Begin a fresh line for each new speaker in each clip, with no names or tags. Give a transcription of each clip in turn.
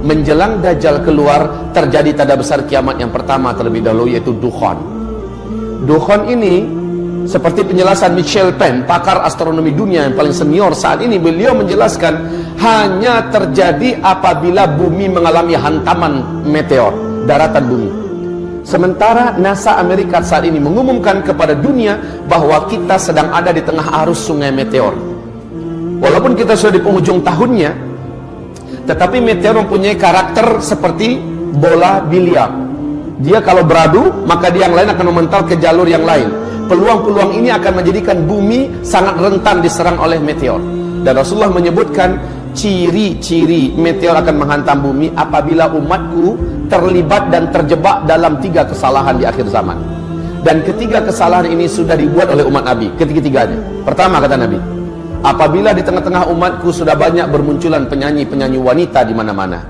menjelang Dajjal keluar, terjadi tanda besar kiamat yang pertama terlebih dahulu, yaitu dukhan. Dukhan ini, seperti penjelasan Michel Penn, pakar astronomi dunia yang paling senior saat ini, beliau menjelaskan hanya terjadi apabila bumi mengalami hantaman meteor, daratan bumi. Sementara NASA Amerika saat ini mengumumkan kepada dunia bahwa kita sedang ada di tengah arus sungai meteor. Walaupun kita sudah di penghujung tahunnya, tetapi meteor mempunyai karakter seperti bola biliar. Dia kalau beradu, maka dia yang lain akan memental ke jalur yang lain. Peluang-peluang ini akan menjadikan bumi sangat rentan diserang oleh meteor. Dan Rasulullah menyebutkan ciri-ciri meteor akan menghantam bumi apabila umatku terlibat dan terjebak dalam 3 kesalahan di akhir zaman. Dan ketiga kesalahan ini sudah dibuat oleh umat Nabi, ketiga-tiganya. Pertama, kata Nabi, apabila di tengah-tengah umatku sudah banyak bermunculan penyanyi-penyanyi wanita di mana-mana.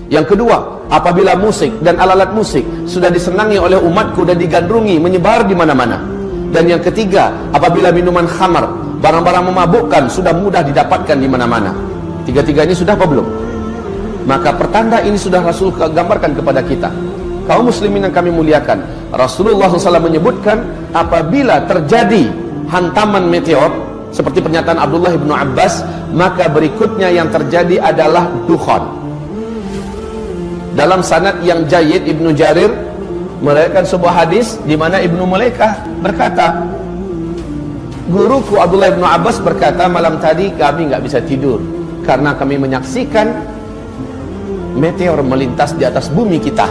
Yang kedua, apabila musik dan alat-alat musik sudah disenangi oleh umatku dan digandrungi menyebar di mana-mana. Dan yang ketiga, apabila minuman khamar, barang-barang memabukkan sudah mudah didapatkan di mana-mana. Tiga-tiga ini sudah apa belum? Maka pertanda ini sudah Rasul gambarkan kepada kita. Kaum muslimin yang kami muliakan, Rasulullah SAW menyebutkan apabila terjadi hantaman meteor, seperti pernyataan Abdullah bin Abbas, maka berikutnya yang terjadi adalah dukhan. Dalam sanad yang Jayyid, Ibnu Jarir meriwayatkan sebuah hadis di mana Ibnu Mulaikah berkata, guruku Abdullah bin Abbas berkata, malam tadi kami nggak bisa tidur karena kami menyaksikan meteor melintas di atas bumi kita.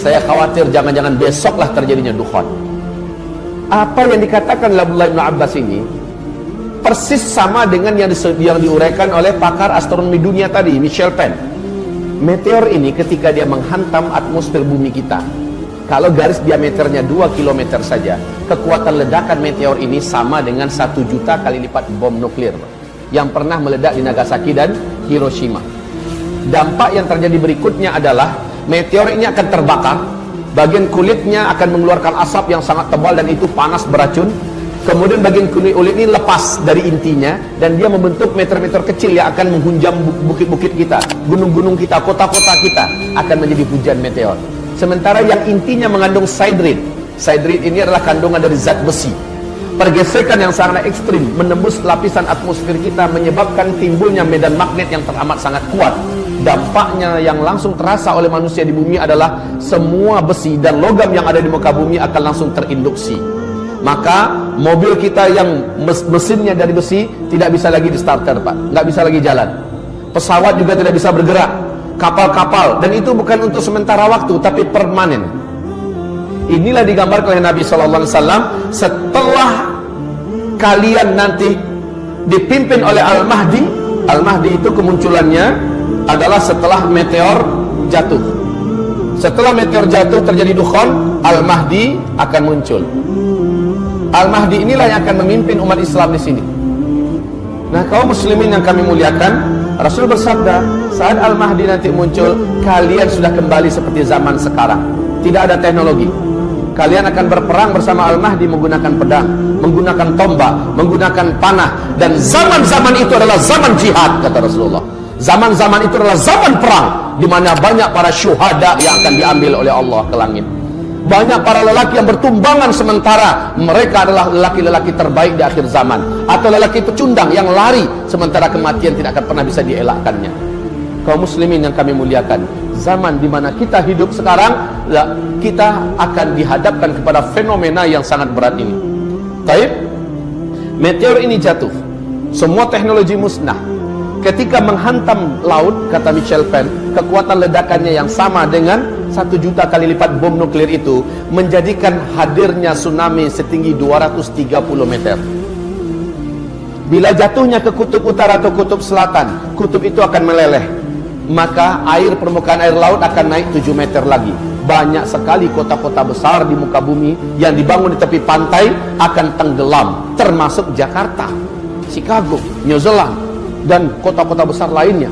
Saya khawatir jangan-jangan besoklah terjadinya dukhan. Apa yang dikatakan Abdullah bin Abbas ini persis sama dengan yang diuraikan oleh pakar astronomi dunia tadi, Michel Penn. Meteor ini ketika dia menghantam atmosfer bumi kita, kalau garis diameternya 2 km saja, kekuatan ledakan meteor ini sama dengan 1 juta kali lipat bom nuklir yang pernah meledak di Nagasaki dan Hiroshima. Dampak yang terjadi berikutnya adalah meteor ini akan terbakar, bagian kulitnya akan mengeluarkan asap yang sangat tebal dan itu panas beracun. Kemudian bagian kulit ini lepas dari intinya dan dia membentuk meteor-meteor kecil yang akan menghunjam bukit-bukit kita, gunung-gunung kita, kota-kota kita akan menjadi hujan meteor. Sementara yang intinya mengandung sidrid. Sidrid ini adalah kandungan dari zat besi. Pergesekan yang sangat ekstrim menembus lapisan atmosfer kita menyebabkan timbulnya medan magnet yang teramat sangat kuat. Dampaknya yang langsung terasa oleh manusia di bumi adalah semua besi dan logam yang ada di muka bumi akan langsung terinduksi. Maka mobil kita yang mesinnya dari besi tidak bisa lagi di starter, Pak, nggak bisa lagi jalan. Pesawat juga tidak bisa bergerak, kapal-kapal, dan itu bukan untuk sementara waktu tapi permanen. Inilah digambarkan oleh Nabi SAW setelah kalian nanti dipimpin oleh Al-Mahdi. Al-Mahdi itu kemunculannya adalah setelah meteor jatuh. Setelah meteor jatuh terjadi dukhan, Al-Mahdi akan muncul. Al-Mahdi inilah yang akan memimpin umat Islam di sini. Nah, kaum muslimin yang kami muliakan, Rasul bersabda, saat Al-Mahdi nanti muncul, kalian sudah kembali seperti zaman sekarang. Tidak ada teknologi. Kalian akan berperang bersama Al-Mahdi menggunakan pedang, menggunakan tombak, menggunakan panah. Dan zaman-zaman itu adalah zaman jihad, kata Rasulullah. Zaman-zaman itu adalah zaman perang, di mana banyak para syuhada yang akan diambil oleh Allah ke langit. Banyak para lelaki yang bertumbangan sementara mereka adalah lelaki-lelaki terbaik di akhir zaman, atau lelaki pecundang yang lari sementara kematian tidak akan pernah bisa dielakkannya. Kaum muslimin yang kami muliakan, zaman di mana kita hidup sekarang, kita akan dihadapkan kepada fenomena yang sangat berat ini. Baik, meteor ini jatuh, semua teknologi musnah. Ketika menghantam laut, kata Michel Penn, kekuatan ledakannya yang sama dengan 1 juta kali lipat bom nuklir itu menjadikan hadirnya tsunami setinggi 230 meter. Bila jatuhnya ke kutub utara atau kutub selatan, kutub itu akan meleleh. Maka permukaan air laut akan naik 7 meter lagi. Banyak sekali kota-kota besar di muka bumi yang dibangun di tepi pantai akan tenggelam, termasuk Jakarta, Chicago, New Zealand, dan kota-kota besar lainnya.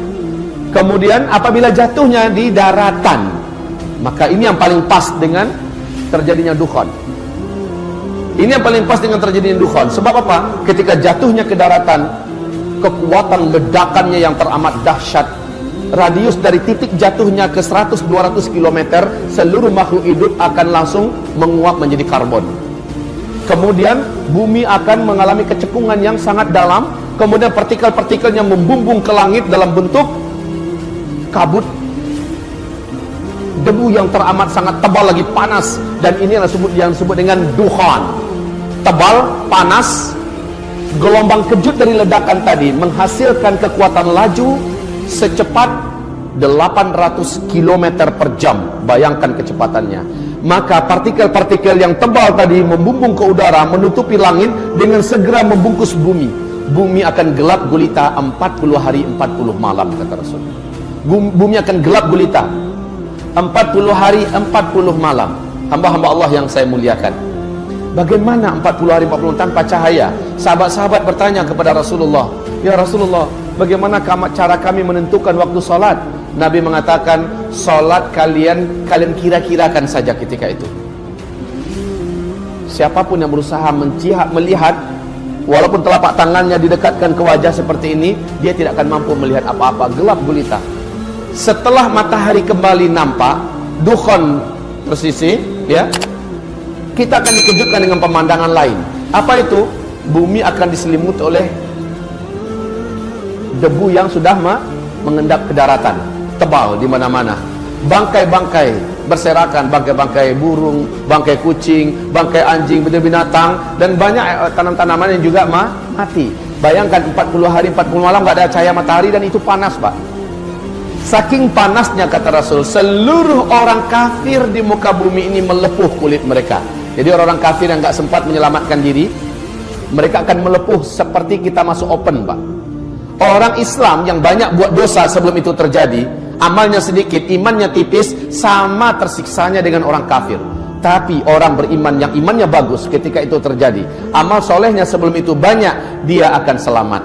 Kemudian apabila jatuhnya di daratan, maka ini yang paling pas dengan terjadinya dukhan. Ini yang paling pas dengan terjadinya dukhan. Sebab apa? Ketika jatuhnya ke daratan, kekuatan ledakannya yang teramat dahsyat radius dari titik jatuhnya ke 100-200 km, seluruh makhluk hidup akan langsung menguap menjadi karbon. Kemudian bumi akan mengalami kecekungan yang sangat dalam, kemudian partikel-partikelnya membumbung ke langit dalam bentuk kabut, debu yang teramat sangat tebal lagi panas, dan ini yang disebut dengan dukhan. Tebal, panas, gelombang kejut dari ledakan tadi menghasilkan kekuatan laju secepat 800 km per jam. Bayangkan kecepatannya. Maka partikel-partikel yang tebal tadi membumbung ke udara, menutupi langit, dengan segera membungkus bumi. Bumi akan gelap gulita 40 hari 40 malam, kata Rasul. Bumi akan gelap gulita 40 hari 40 malam. Hamba-hamba Allah yang saya muliakan, bagaimana 40 hari 40 tanpa cahaya? Sahabat-sahabat bertanya kepada Rasulullah, ya Rasulullah, bagaimana cara kami menentukan waktu salat? Nabi mengatakan, salat kalian kira-kirakan saja ketika itu. Siapapun yang berusaha melihat, walaupun telapak tangannya didekatkan ke wajah seperti ini, dia tidak akan mampu melihat apa-apa, gelap gulita. Setelah matahari kembali nampak, dukhan tersisi, ya, kita akan dikejutkan dengan pemandangan lain. Apa itu? Bumi akan diselimuti oleh debu yang sudah mengendap ke daratan, tebal di mana-mana. Bangkai-bangkai berserakan, bangkai-bangkai burung, bangkai kucing, bangkai anjing, binatang, dan banyak tanam-tanaman yang juga mati. Bayangkan 40 hari 40 malam nggak ada cahaya matahari, dan itu panas, Pak. Saking panasnya, kata Rasul, seluruh orang kafir di muka bumi ini melepuh kulit mereka. Jadi orang-orang kafir yang nggak sempat menyelamatkan diri, mereka akan melepuh seperti kita masuk open, Pak. Orang Islam yang banyak buat dosa sebelum itu terjadi, amalnya sedikit, imannya tipis, sama tersiksanya dengan orang kafir. Tapi orang beriman yang imannya bagus, ketika itu terjadi, amal solehnya sebelum itu banyak, dia akan selamat.